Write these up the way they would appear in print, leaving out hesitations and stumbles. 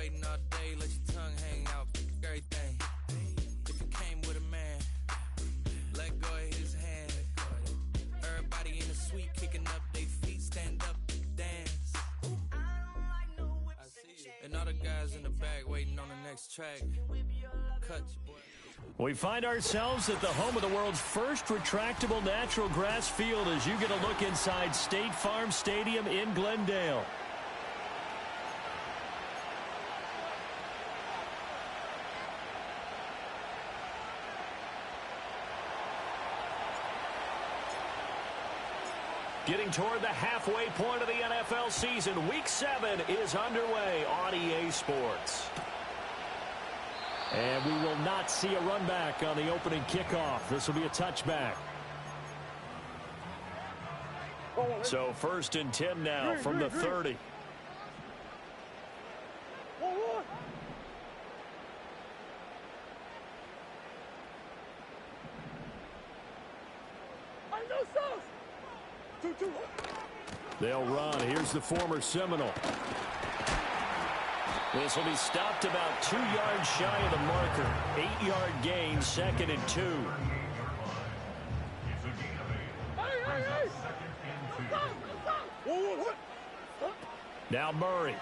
waiting all day, let your tongue hang out, everything. If you came with a man, let go of his hand. Everybody in the suite kicking up their feet, stand up, dance. I see you. And all the guys in the back waiting on the next track. Cut your boy. We find ourselves at the home of the world's first retractable natural grass field as you get a look inside State Farm Stadium in Glendale. Getting toward the halfway point of the NFL season, Week 7 is underway on EA Sports. And we will not see a run back on the opening kickoff. This will be a touchback. So 1st and 10 now from the 30. They'll run. Here's the former Seminole. This will be stopped about 2 yards shy of the marker. 8-yard gain, 2nd and 2. Now Murray.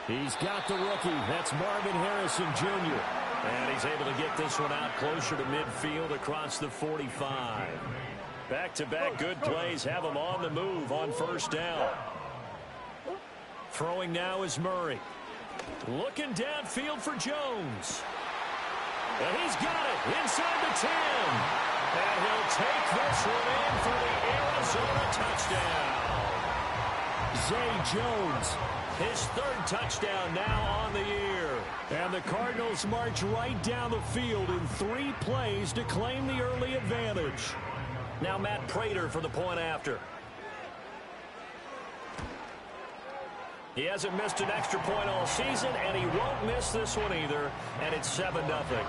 He's got the rookie. That's Marvin Harrison Jr. And he's able to get this one out closer to midfield across the 45. Back-to-back good plays have him on the move on 1st down. Throwing now is Murray. Looking downfield for Jones. And he's got it inside the 10. And he'll take this one in for the Arizona touchdown. Zay Jones, his 3rd touchdown now on the year. And the Cardinals march right down the field in 3 plays to claim the early advantage. Now Matt Prater for the point after. He hasn't missed an extra point all season, and he won't miss this one either, and it's 7-0.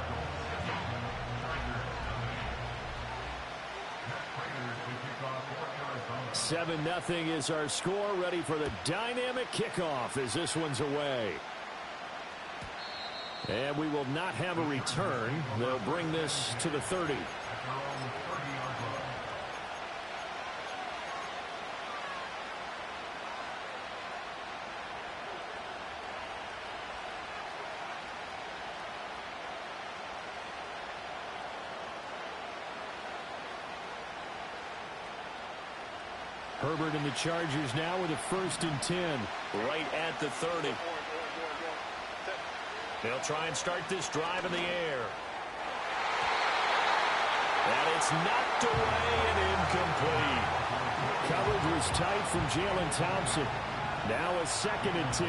Seven nothing is our score, ready for the dynamic kickoff as this one's away. And we will not have a return. They'll bring this to the 30. Herbert and the Chargers now with a 1st and 10. Right at the 30. They'll try and start this drive in the air. And it's knocked away and incomplete. Coverage was tight from Jalen Thompson. Now a 2nd and 10.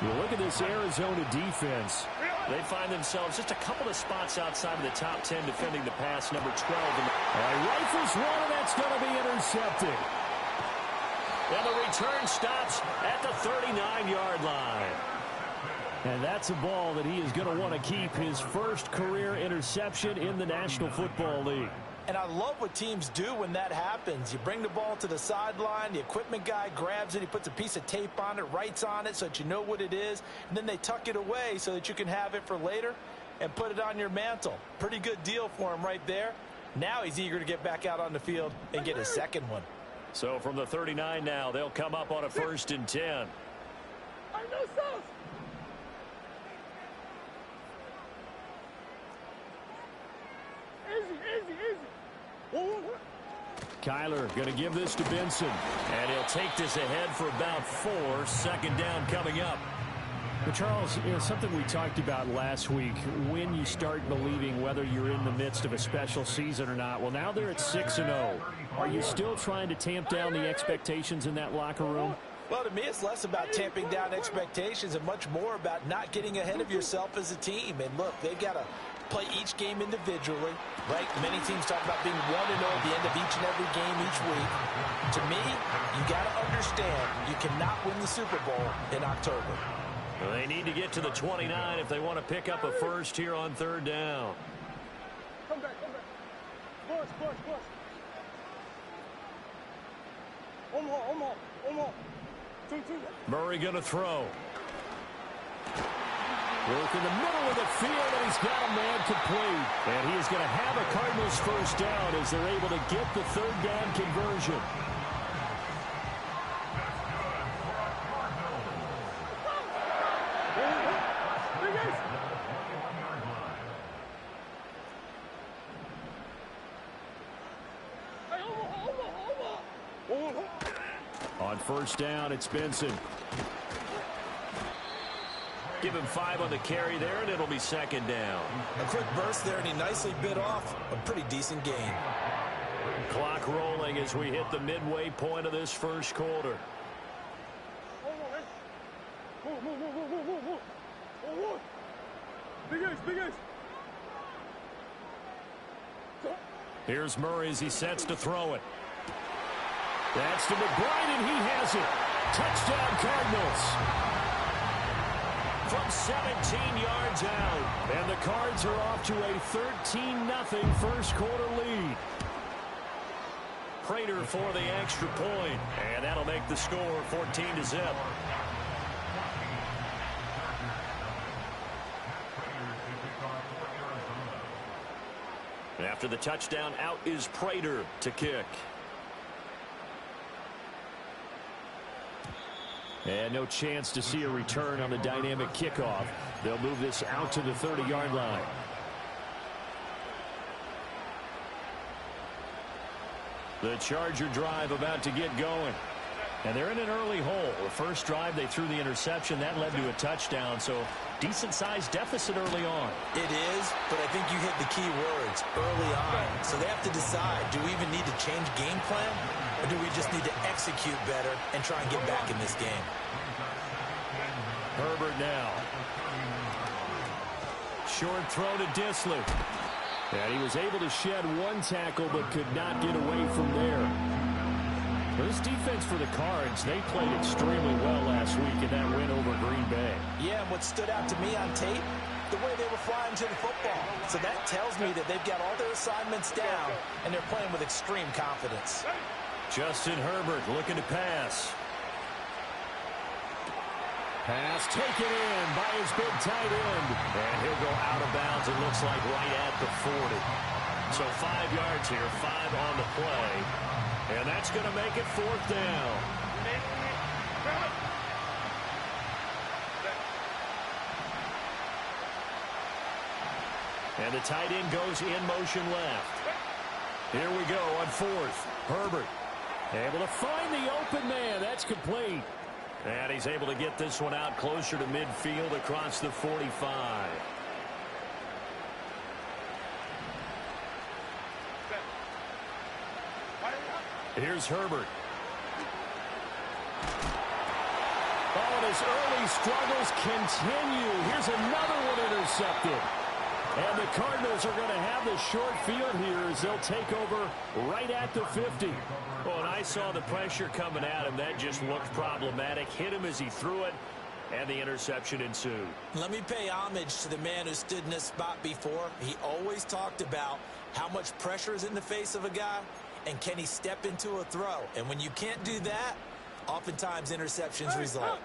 You look at this Arizona defense. They find themselves just a couple of spots outside of the top 10 defending the pass, number 12. Rifles one, and that's going to be intercepted. And the return stops at the 39-yard line. And that's a ball that he is going to want to keep, his first career interception in the National Football League. And I love what teams do when that happens. You bring the ball to the sideline, the equipment guy grabs it, he puts a piece of tape on it, writes on it so that you know what it is, and then they tuck it away so that you can have it for later and put it on your mantle. Pretty good deal for him right there. Now he's eager to get back out on the field and get his 2nd one. So from the 39 now, they'll come up on a 1st and 10. Kyler going to give this to Benson. And he'll take this ahead for about 4. 2nd down coming up. But Charles, something we talked about last week, when you start believing whether you're in the midst of a special season or not. Well, now they're at 6-0. Are you still trying to tamp down the expectations in that locker room? Well, to me, it's less about tamping down expectations and much more about not getting ahead of yourself as a team. And look, they've got to play each game individually, right? Many teams talk about being 1-0 at the end of each and every game each week. To me, you got to understand you cannot win the Super Bowl in October. Well, they need to get to the 29 if they want to pick up a first here on 3rd down. Come back. Push. One more. 2. Murray going to throw. Work in the middle of the field, and he's got a man complete. And he is going to have a Cardinals first down as they're able to get the third down conversion. On first down, it's Benson. Give him 5 on the carry there, and it'll be second down. A quick burst there, and he nicely bit off a pretty decent gain. Clock rolling as we hit the midway point of this first quarter. Here's Murray as he sets to throw it. That's to McBride, and he has it. Touchdown, Cardinals. From 17 yards out. And the Cards are off to a 13-0 first quarter lead. Prater for the extra point. And that'll make the score 14-0. After the touchdown, out is Prater to kick. And no chance to see a return on the dynamic kickoff. They'll move this out to the 30-yard line. The Charger drive about to get going. And they're in an early hole. The first drive, they threw the interception. That led to a touchdown, so decent-sized deficit early on. It is, but I think you hit the key words, early on. So they have to decide, do we even need to change game plan, or do we just need to execute better and try and get back in this game? Herbert now. Short throw to Dissler. And he was able to shed one tackle, but could not get away from there. This defense for the Cards, they played extremely well last week in that win over Green Bay. Yeah, and what stood out to me on tape, the way they were flying to the football. So that tells me that they've got all their assignments down, and they're playing with extreme confidence. Justin Herbert looking to pass. Pass taken in by his big tight end. And he'll go out of bounds, it looks like right at the 40. So 5 yards here, 5 on the play. And that's going to make it fourth down. And the tight end goes in motion left. Here we go on fourth. Herbert able to find the open man. That's complete. And he's able to get this one out closer to midfield across the 45. Here's Herbert. Oh, and his early struggles continue. Here's another one intercepted. And the Cardinals are going to have the short field here as they'll take over right at the 50. Well, and I saw the pressure coming at him. That just looked problematic. Hit him as he threw it, and the interception ensued. Let me pay homage to the man who stood in this spot before. He always talked about how much pressure is in the face of a guy, and can he step into a throw? And when you can't do that, oftentimes interceptions result.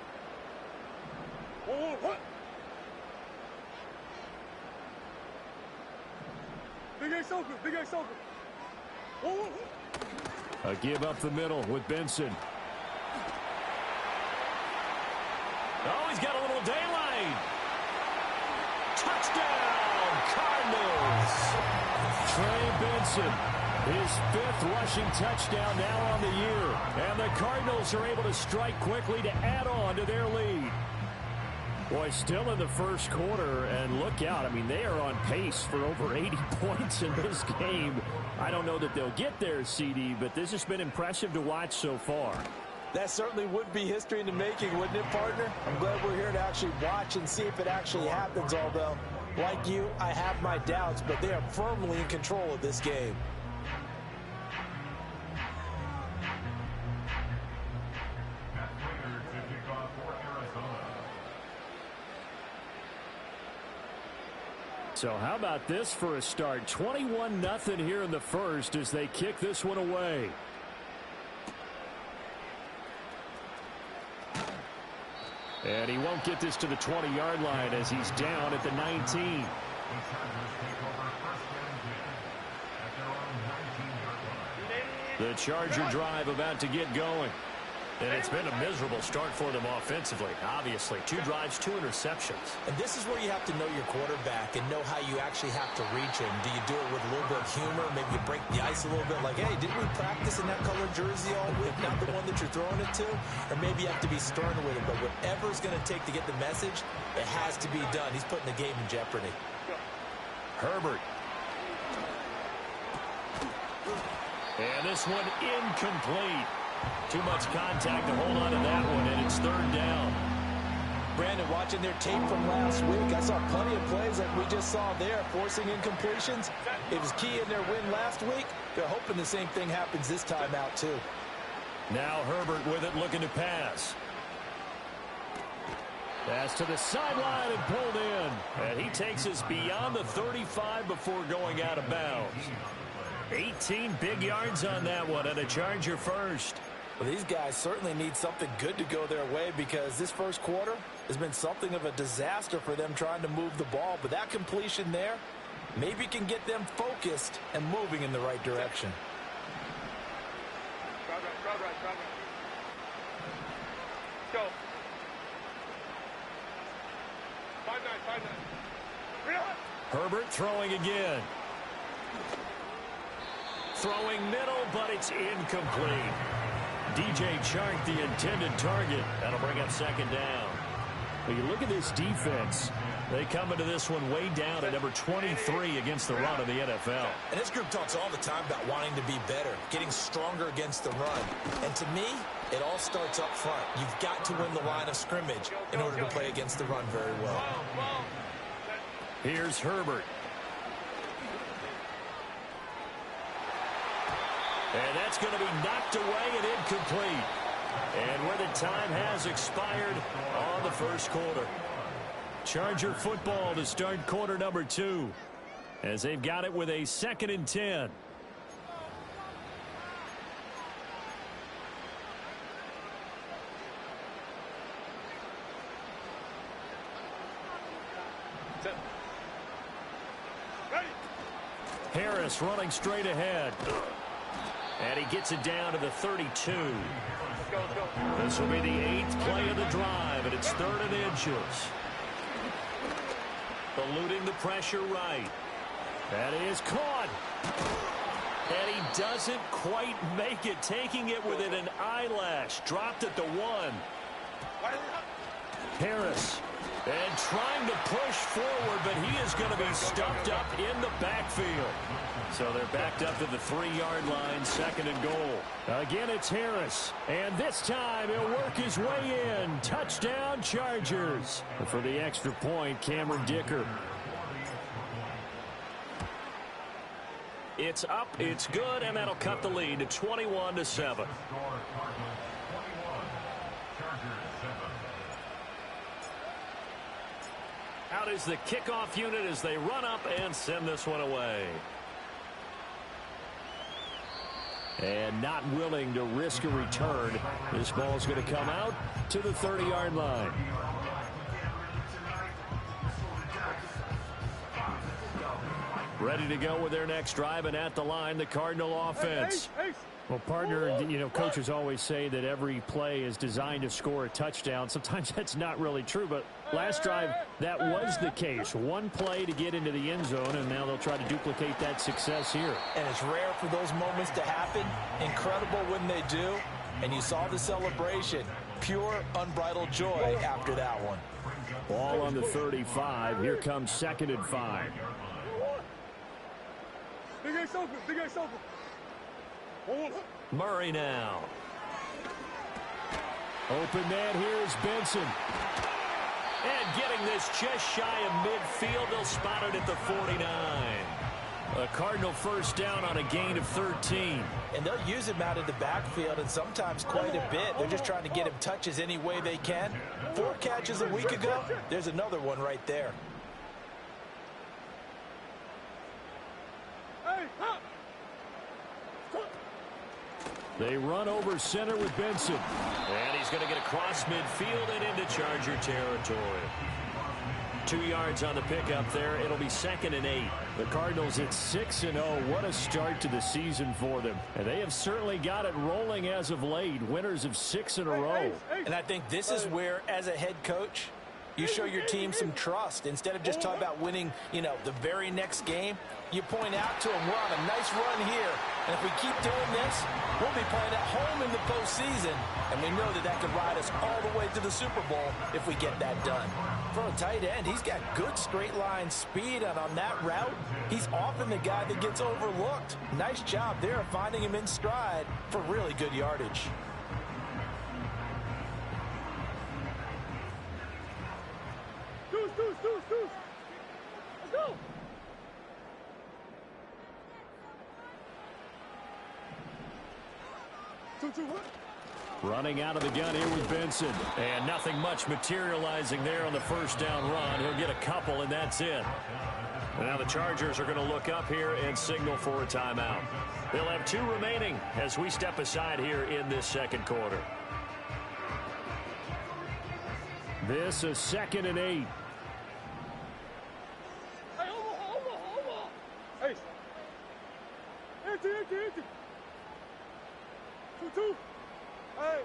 Big Ace open, Big Ace open. A give up the middle with Benson. Oh, he's got a little daylight. Touchdown, Cardinals. Trey Benson, his 5th rushing touchdown now on the year. And the Cardinals are able to strike quickly to add on to their lead. Boy, still in the first quarter, and look out. I mean, they are on pace for over 80 points in this game. I don't know that they'll get there, CD, but this has been impressive to watch so far. That certainly would be history in the making, wouldn't it, partner? I'm glad we're here to actually watch and see if it actually happens, although, like you, I have my doubts, but they are firmly in control of this game. So how about this for a start? 21-0 here in the first as they kick this one away. And he won't get this to the 20-yard line as he's down at the 19. The Charger drive about to get going. And it's been a miserable start for them offensively, obviously. 2 drives, 2 interceptions. And this is where you have to know your quarterback and know how you actually have to reach him. Do you do it with a little bit of humor? Maybe you break the ice a little bit like, hey, didn't we practice in that colored jersey all week, not the one that you're throwing it to? Or maybe you have to be stern with it. But whatever it's going to take to get the message, it has to be done. He's putting the game in jeopardy. Herbert. And this one incomplete. Too much contact to hold on to that one, and it's 3rd down. Brandon, watching their tape from last week, I saw plenty of plays like we just saw there, forcing incompletions. It was key in their win last week. They're hoping the same thing happens this time out, too. Now Herbert with it, looking to pass. Pass to the sideline and pulled in. And he takes us beyond the 35 before going out of bounds. 18 big yards on that one, and a Charger first. Well, these guys certainly need something good to go their way because this first quarter has been something of a disaster for them trying to move the ball. But that completion there maybe can get them focused and moving in the right direction. Drive right. Go. 5-9. Herbert throwing again. Throwing middle, but it's incomplete. DJ Chark, the intended target. That'll bring up 2nd down. Well, you look at this defense. They come into this one way down at number 23 against the run of the NFL. And this group talks all the time about wanting to be better, getting stronger against the run. And to me, it all starts up front. You've got to win the line of scrimmage in order to play against the run very well. Here's Herbert. And that's going to be knocked away and incomplete. And where the time has expired on the first quarter. Charger football to start quarter number 2. As they've got it with a 2nd and 10. Harris running straight ahead. And he gets it down to the 32. This will be the 8th play of the drive, and it's 3rd and inches. Eluding the pressure right. That is caught. And he doesn't quite make it, taking it within an eyelash. Dropped at the 1. Harris. And trying to push forward, but he is going to be stuffed up in the backfield. So they're backed up to the 3-yard line, 2nd and goal. Again, it's Harris. And this time he'll work his way in. Touchdown, Chargers. And for the extra point, Cameron Dicker. It's up, it's good, and that'll cut the lead to 21-7. Out is the kickoff unit as they run up and send this one away. And not willing to risk a return. This ball's going to come out to the 30-yard line. Ready to go with their next drive, and at the line, the Cardinal offense. Well, partner, you know, coaches always say that every play is designed to score a touchdown. Sometimes that's not really true, but last drive, that was the case. One play to get into the end zone, and now they'll try to duplicate that success here. And it's rare for those moments to happen. Incredible when they do. And you saw the celebration. Pure, unbridled joy after that one. Ball on the 35. Here comes 2nd and 5. Big Ace open. Murray now. Open man, here's Benson. And getting this just shy of midfield, they'll spot it at the 49. A Cardinal first down on a gain of 13. And they'll use him out of the backfield, and sometimes quite a bit. They're just trying to get him touches any way they can. 4 catches a week ago. There's another one right there. They run over center with Benson. And he's going to get across midfield and into Charger territory. 2 yards on the pickup there. It'll be 2nd and 8. The Cardinals at 6-0. What a start to the season for them. And they have certainly got it rolling as of late. Winners of 6 in a row. And I think this is where, as a head coach, you show your team some trust. Instead of just talking about winning, the very next game, you point out to them, we're on a nice run here. And if we keep doing this, we'll be playing at home in the postseason. And we know that could ride us all the way to the Super Bowl if we get that done. For a tight end, he's got good straight line speed. And on that route, he's often the guy that gets overlooked. Nice job there of finding him in stride for really good yardage. Deuce. Let's go. Two, what? Running out of the gun here with Benson. And nothing much materializing there on the first down run. He'll get a couple, and that's it. Now the Chargers are going to look up here and signal for a timeout. They'll have 2 remaining as we step aside here in this second quarter. This is 2nd and 8. Hey, Omaha. Hey. Empty. 2. Hey.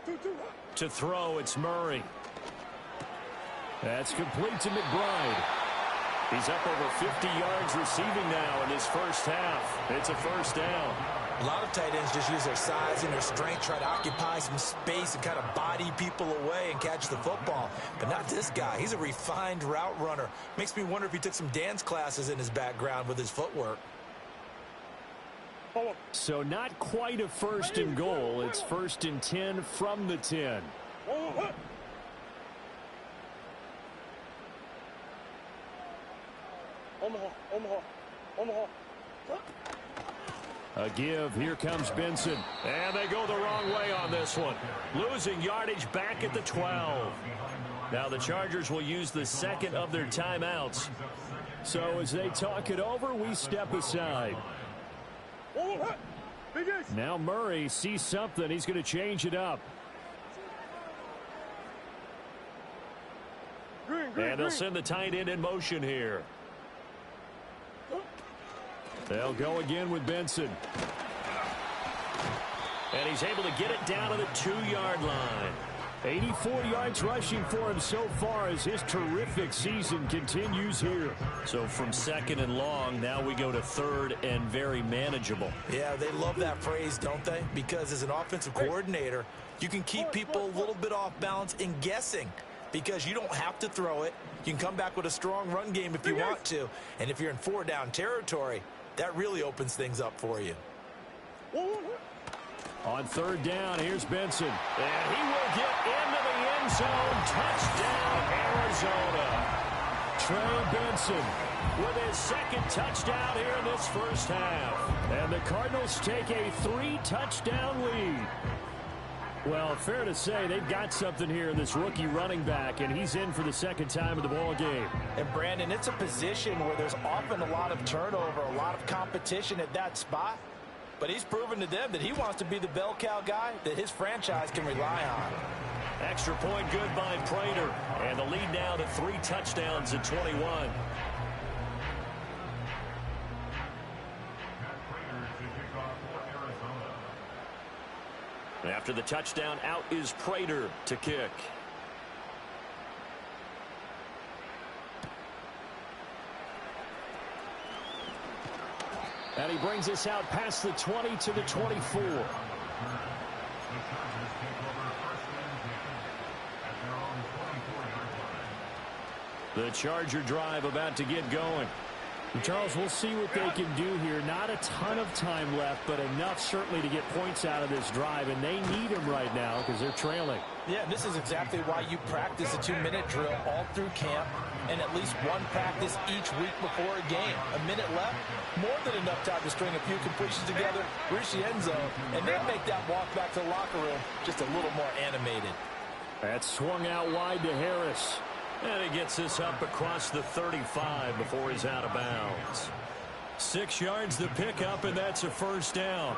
Two. To throw, it's Murray. That's complete to McBride. He's up over 50 yards receiving now in his first half. It's a first down. A lot of tight ends just use their size and their strength, try to occupy some space and kind of body people away and catch the football. But not this guy. He's a refined route runner. Makes me wonder if he took some dance classes in his background with his footwork. So not quite a 1st and goal. It's 1st and 10 from the 10. Omaha. A give. Here comes Benson. And they go the wrong way on this one. Losing yardage back at the 12. Now the Chargers will use the 2nd of their timeouts. So as they talk it over, we step aside. Now Murray sees something. He's going to change it up. And they'll send the tight end in motion here. They'll go again with Benson. And he's able to get it down to the 2-yard line. 84 yards rushing for him so far as his terrific season continues here. So from 2nd and long, now we go to 3rd and very manageable. Yeah, they love that phrase, don't they? Because as an offensive coordinator, you can keep people a little bit off balance in guessing. Because you don't have to throw it. You can come back with a strong run game if you want to. And if you're in 4-down territory, that really opens things up for you. On 3rd down, here's Benson. And he will get into the end zone. Touchdown, Arizona. Trey Benson with his 2nd touchdown here in this first half. And the Cardinals take a 3-touchdown lead. Well, fair to say they've got something here in this rookie running back, and he's in for the 2nd time of the ball game. And, Brandon, it's a position where there's often a lot of turnover, a lot of competition at that spot. But he's proven to them that he wants to be the bell cow guy that his franchise can rely on. Extra point good by Prater. And the lead now to 3 touchdowns at 21. After the touchdown, out is Prater to kick. And he brings us out past the 20 to the 24. The Charger drive about to get going. Charles, we'll see what they can do here. Not a ton of time left, but enough certainly to get points out of this drive, and they need them right now because they're trailing. Yeah, and this is exactly why you practice a 2-minute drill all through camp and at least one practice each week before a game. A minute left, more than enough time to string a few completions together, reach the end zone, and then make that walk back to the locker room just a little more animated. That swung out wide to Harris. And he gets this up across the 35 before he's out of bounds. 6 yards the pickup, and that's a first down.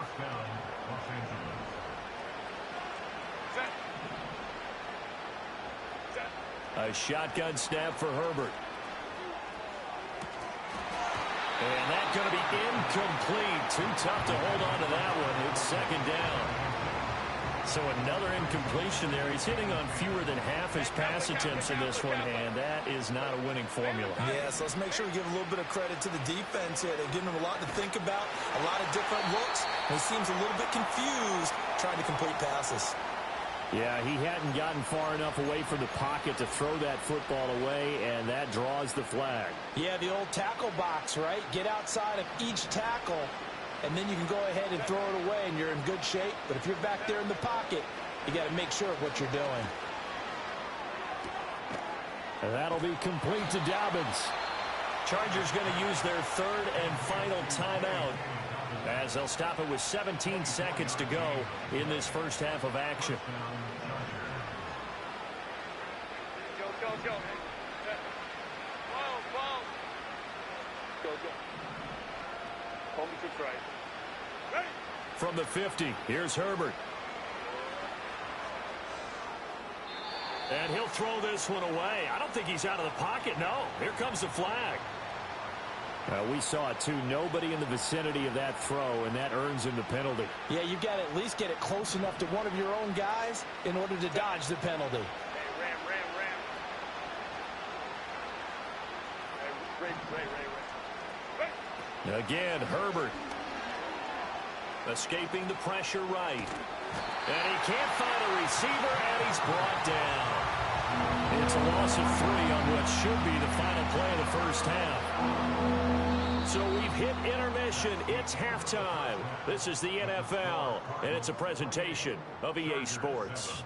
A shotgun snap for Herbert. And that's going to be incomplete. Too tough to hold on to that one. It's second down. So another incompletion there. He's hitting on fewer than half his pass attempts in this one, and that is not a winning formula. Yeah, so let's make sure we give a little bit of credit to the defense here. They've given him a lot to think about, a lot of different looks, and he seems a little bit confused trying to complete passes. Yeah, he hadn't gotten far enough away from the pocket to throw that football away, and that draws the flag. Yeah, the old tackle box, right? Get outside of each tackle, and then you can go ahead and throw it away, and you're in good shape. But if you're back there in the pocket, you got to make sure of what you're doing. And that'll be complete to Dobbins. Chargers going to use their third and final timeout, as they'll stop it with 17 seconds to go in this first half of action. Go. Ball. Go. Hold me to try. Ready? From the 50, here's Herbert. And he'll throw this one away. I don't think he's out of the pocket, no. Here comes the flag. We saw it, too. Nobody in the vicinity of that throw, and that earns him the penalty. Yeah, you've got to at least get it close enough to one of your own guys in order to dodge the penalty. Hey, ram. Ray. Again, Herbert. Escaping the pressure right. And he can't find a receiver, and he's brought down. It's a loss of 3 on what should be the final play of the first half. So we've hit intermission. It's halftime. This is the NFL, and it's a presentation of EA Sports.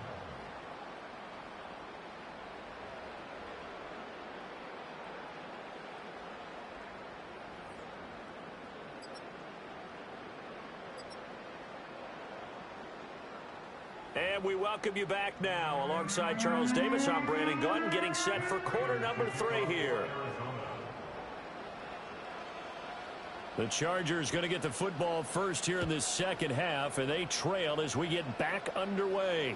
And we welcome you back now. Alongside Charles Davis, I'm Brandon Gunn, getting set for quarter number 3 here. The Chargers going to get the football first here in this second half, and they trail as we get back underway.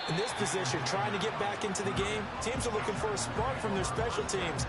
In this position, trying to get back into the game, teams are looking for a spark from their special teams.